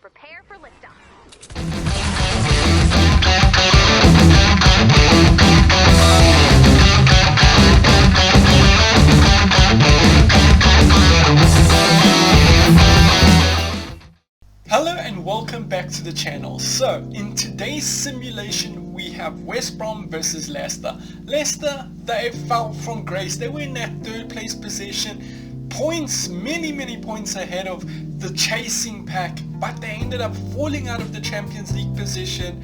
Prepare for liftoff. Hello and welcome back to the channel. So in today's simulation we have West Brom versus Leicester. Leicester, they fell from grace. They were in that third place position, points, many points ahead of the chasing pack, but they ended up falling out of the Champions League position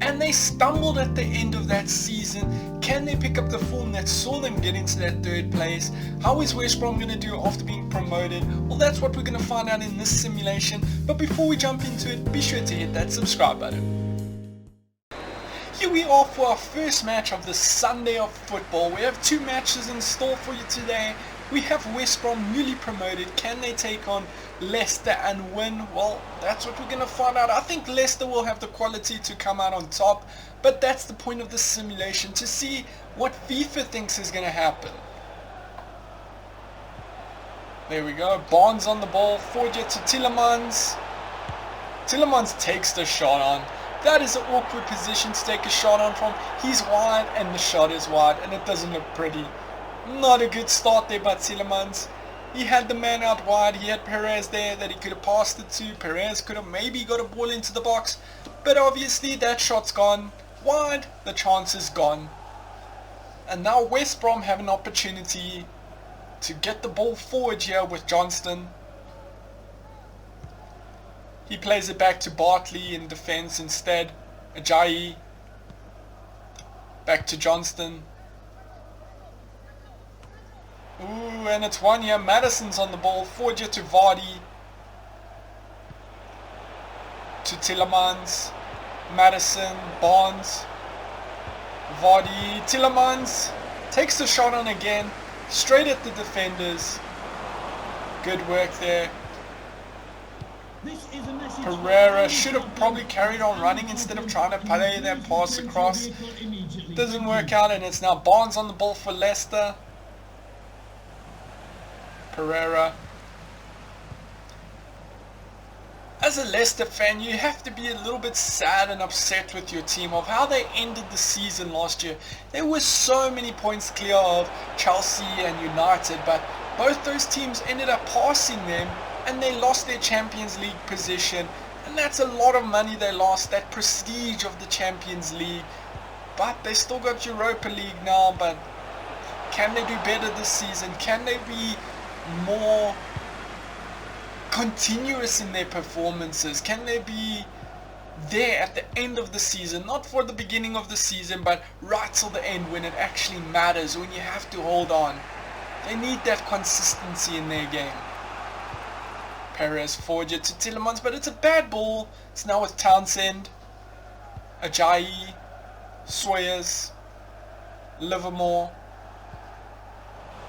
and they stumbled at the end of that season. Can they pick up the form that saw them get into that third place? How is West Brom going to do after being promoted? Well, that's what we're going to find out in this simulation. But before we jump into it, be sure to hit that subscribe button. Here we are for our first match of the Sunday of football. We have two matches in store for you today. We have West Brom newly promoted. Can they take on Leicester and win? Well, that's what we're going to find out. I think Leicester will have the quality to come out on top, but that's the point of the simulation, to see what FIFA thinks is going to happen. There we go. Barnes on the ball. Forward to Tielemans. Tielemans takes the shot on. That is an awkward position to take a shot on from. He's wide and the shot is wide and it doesn't look pretty. Not a good start there by Tielemans. He had the man out wide. He had Perez there that he could have passed it to. Perez could have maybe got a ball into the box, but obviously that shot's gone wide. The chance is gone. And now West Brom have an opportunity to get the ball forward here with Johnston. He plays it back to Bartley in defense instead. Ajayi. Back to Johnston. Ooh, and it's one here. Madison's on the ball. Forward to Vardy. To Tielemans. Madison. Barnes. Vardy. Tielemans takes the shot on again. Straight at the defenders. Good work there. Pereira should have probably carried on running instead of trying to play that pass across. Doesn't work out, and it's now Barnes on the ball for Leicester. Pereira. As a Leicester fan, you have to be a little bit sad and upset with your team of how they ended the season last year. There were so many points clear of Chelsea and United, but both those teams ended up passing them and they lost their Champions League position, and that's a lot of money they lost, that prestige of the Champions League. But they still got Europa League now. But can they do better this season? Can they be more continuous in their performances? Can they be there at the end of the season, not for the beginning of the season, but right till the end when it actually matters, when you have to hold on? They need that consistency in their game. Perez forward to Tielemans, but it's a bad ball. It's now with Townsend, Ajayi, Sawyers, Livermore.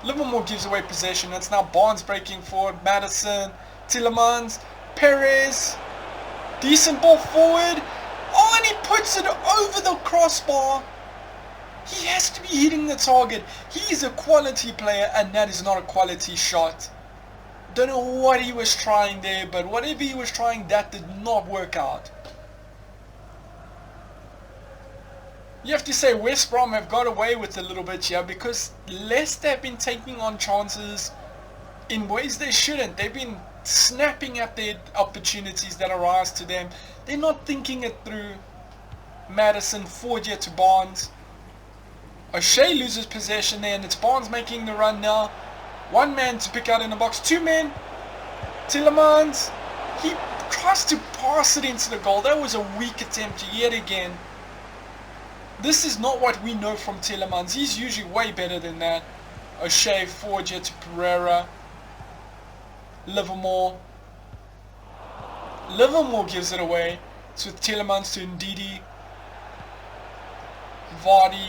Livermore gives away possession. It's now Barnes breaking forward. Madison, Tielemans, Perez. Decent ball forward. Oh, and he puts it over the crossbar. He has to be hitting the target. He's a quality player, and that is not a quality shot. Don't know what he was trying there, but whatever he was trying, that did not work out. You have to say West Brom have got away with a little bit here, because Leicester have been taking on chances in ways they shouldn't. They've been snapping at their opportunities that arise to them. They're not thinking it through. Madison forward here to Barnes. O'Shea loses possession there, and it's Barnes making the run now. One man to pick out in the box, two men. Tielemans, he tries to pass it into the goal. That was a weak attempt yet again. This is not what we know from Tielemans. He's usually way better than that. O'Shea forward here to Pereira. Livermore. Livermore gives it away. It's with Tielemans to Ndidi. Vardy.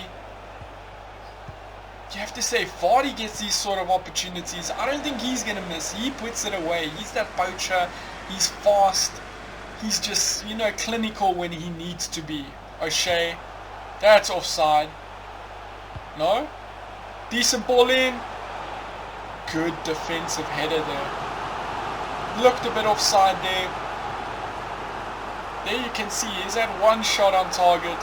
You have to say, Vardy gets these sort of opportunities. I don't think he's going to miss. He puts it away. He's that poacher. He's fast. He's just, you know, clinical when he needs to be. O'Shea. That's offside. No? Decent ball in. Good defensive header there. Looked a bit offside there. There you can see he's had one shot on target.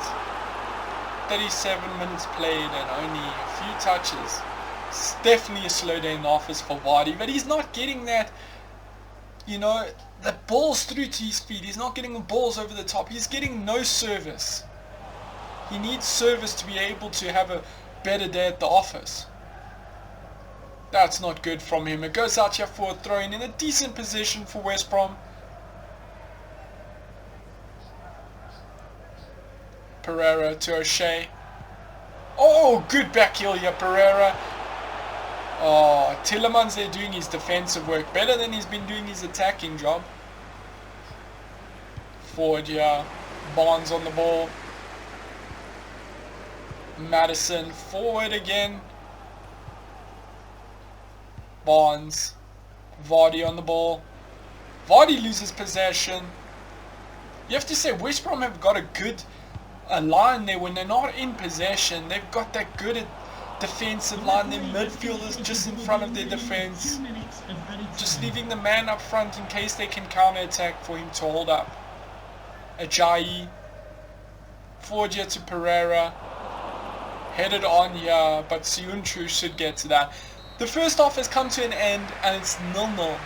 37 minutes played and only a few touches. It's definitely a slow day in the office for Vardy, but he's not getting that, you know, the balls through to his feet. He's not getting the balls over the top. He's getting no service. He needs service to be able to have a better day at the office. That's not good from him. It goes out here for a throw-in in a decent position for West Brom. Pereira to O'Shea. Oh, good back heel here, Pereira. Oh, Tillemans there doing his defensive work better than he's been doing his attacking job. Forward here. Barnes on the ball. Madison forward again. Barnes. Vardy on the ball. Vardy loses possession. You have to say West Brom have got a good line there when they're not in possession. They've got that good defensive line. Their midfield is just in front of their defense. Just leaving the man up front in case they can counter-attack for him to hold up. Ajayi. Forward here to Pereira. Headed on here, but Siuntru should get to that. The first half has come to an end and it's 0-0.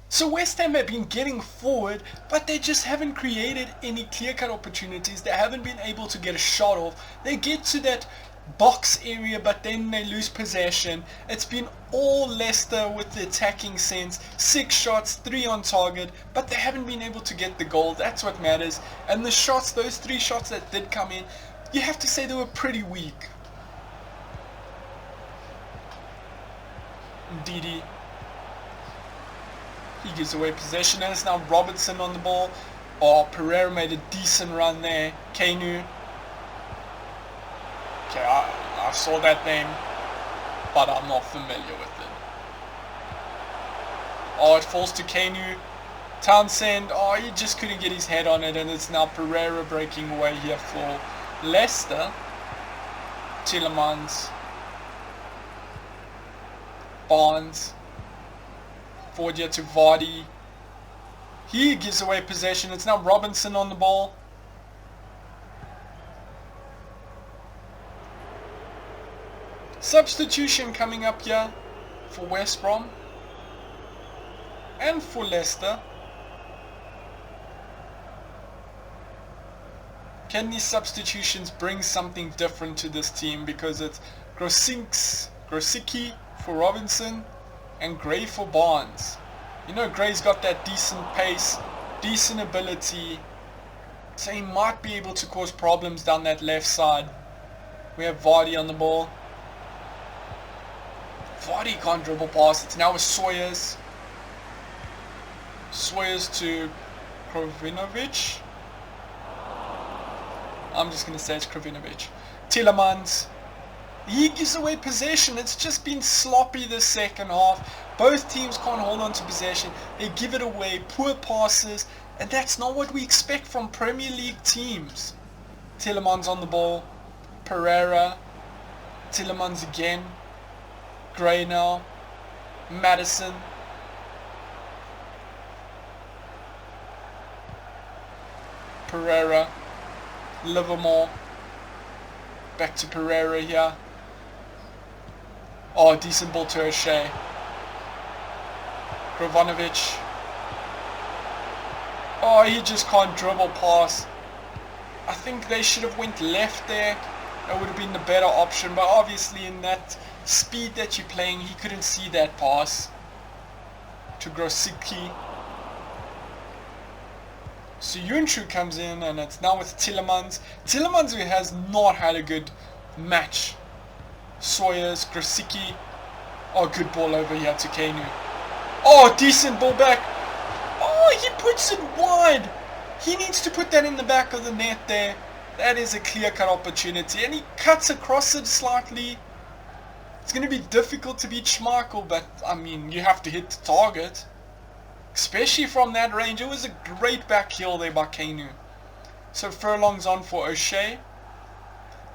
So West Ham have been getting forward, but they just haven't created any clear-cut opportunities. They haven't been able to get a shot off. They get to that box area, but then they lose possession. It's been all Leicester with the attacking sense. 6 shots, 3 on target, but they haven't been able to get the goal. That's what matters. And the shots, those 3 shots that did come in, you have to say they were pretty weak. Ndidi. He gives away possession and it's now Robertson on the ball. Oh, Pereira made a decent run there. Kainu. Okay, I saw that name, but I'm not familiar with it. Oh, it falls to Kainu. Townsend, oh, he just couldn't get his head on it, and it's now Pereira breaking away here for Leicester. Tillemans. Barnes. Forward here to Vardy. He gives away possession. It's now Robinson on the ball. Substitution coming up here for West Brom and for Leicester. Can these substitutions bring something different to this team? Because it's Grosicki for Robinson and Gray for Barnes. You know, Gray's got that decent pace, decent ability, so he might be able to cause problems down that left side. We have Vardy on the ball. Vardy can't dribble past. It's now with Sawyers. Sawyers to Krovinovic. I'm just going to say it's Krovinovic. Tillemans. He gives away possession. It's just been sloppy this second half. Both teams can't hold on to possession. They give it away. Poor passes. And that's not what we expect from Premier League teams. Tillemans on the ball. Pereira. Tillemans again. Gray now. Madison. Pereira. Livermore. Back to Pereira here. Oh, decent ball to O'Shea. Krovanovic. Oh, he just can't dribble past. I think they should have went left there. That would have been the better option. But obviously in that speed that you're playing, he couldn't see that pass. To Grosicki. Siuntru comes in and it's now with Tillemans. Tillemans who has not had a good match. Sawyers, Grosicki. Oh, good ball over here to Kainu. Oh, decent ball back. Oh, he puts it wide. He needs to put that in the back of the net there. That is a clear-cut opportunity. And he cuts across it slightly. It's going to be difficult to beat Schmeichel, but, I mean, you have to hit the target. Especially from that range. It was a great back heel there by Kainu. So Furlong's on for O'Shea.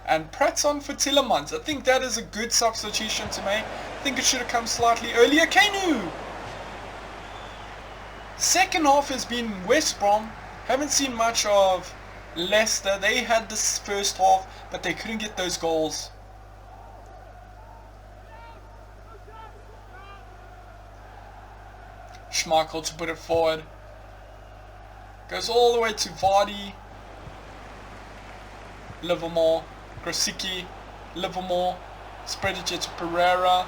And Pratt's on for Tillemans. I think that is a good substitution to make. I think it should have come slightly earlier. Kainu! Second half has been West Brom. Haven't seen much of Leicester. They had this first half, but they couldn't get those goals. Schmeichel to put it forward. Goes all the way to Vardy. Livermore. Grosicki. Livermore. Spread it to Pereira.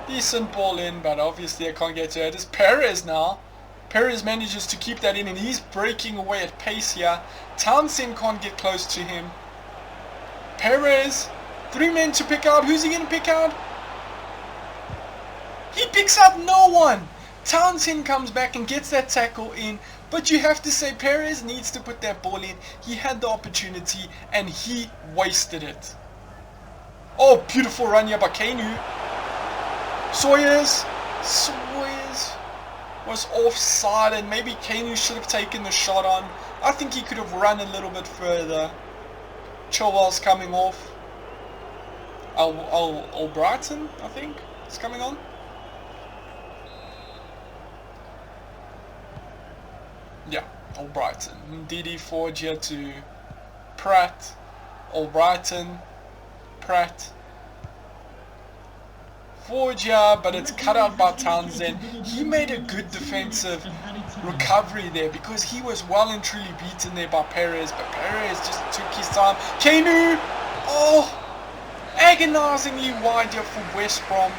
Decent ball in, but obviously I can't get to it. It's Perez now. Perez manages to keep that in, and he's breaking away at pace here. Townsend can't get close to him. Perez, 3 men to pick out. Who's he going to pick out? He picks out no one. Townsend comes back and gets that tackle in, but you have to say Perez needs to put that ball in. He had the opportunity and he wasted it. Oh, beautiful run here by Kanu. Sawyers was offside, and maybe Kanu should have taken the shot on. I think he could have run a little bit further. Chilwell's coming off. Albrighton, I think, is coming on. Yeah, Albrighton. DD forward here to Pratt. Albrighton. Pratt. Forward here, but it's cut out by Townsend. He made a good defensive recovery there because he was well and truly beaten there by Perez, but Perez just took his time. Kanu! Oh! Agonizingly wide here for West Brom.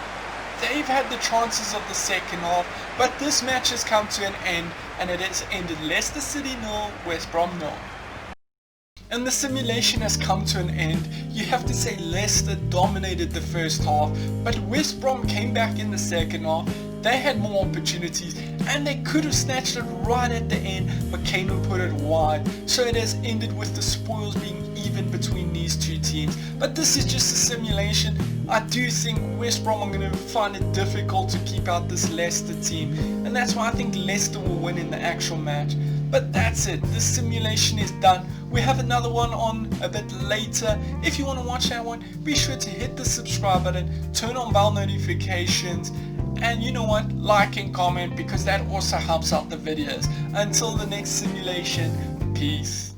They've had the chances of the second half, but this match has come to an end, and it has ended Leicester City 0, West Brom 0. And the simulation has come to an end. You have to say Leicester dominated the first half, but West Brom came back in the second half. They had more opportunities and they could have snatched it right at the end, but Kanu put it wide. So it has ended with the spoils being even between these two teams. But this is just a simulation. I do think West Brom are going to find it difficult to keep out this Leicester team, and that's why I think Leicester will win in the actual match. But that's it. This simulation is done. We have another one on a bit later. If you want to watch that one, be sure to hit the subscribe button, turn on bell notifications, and you know what, like and comment, because that also helps out the videos. Until the next simulation, peace.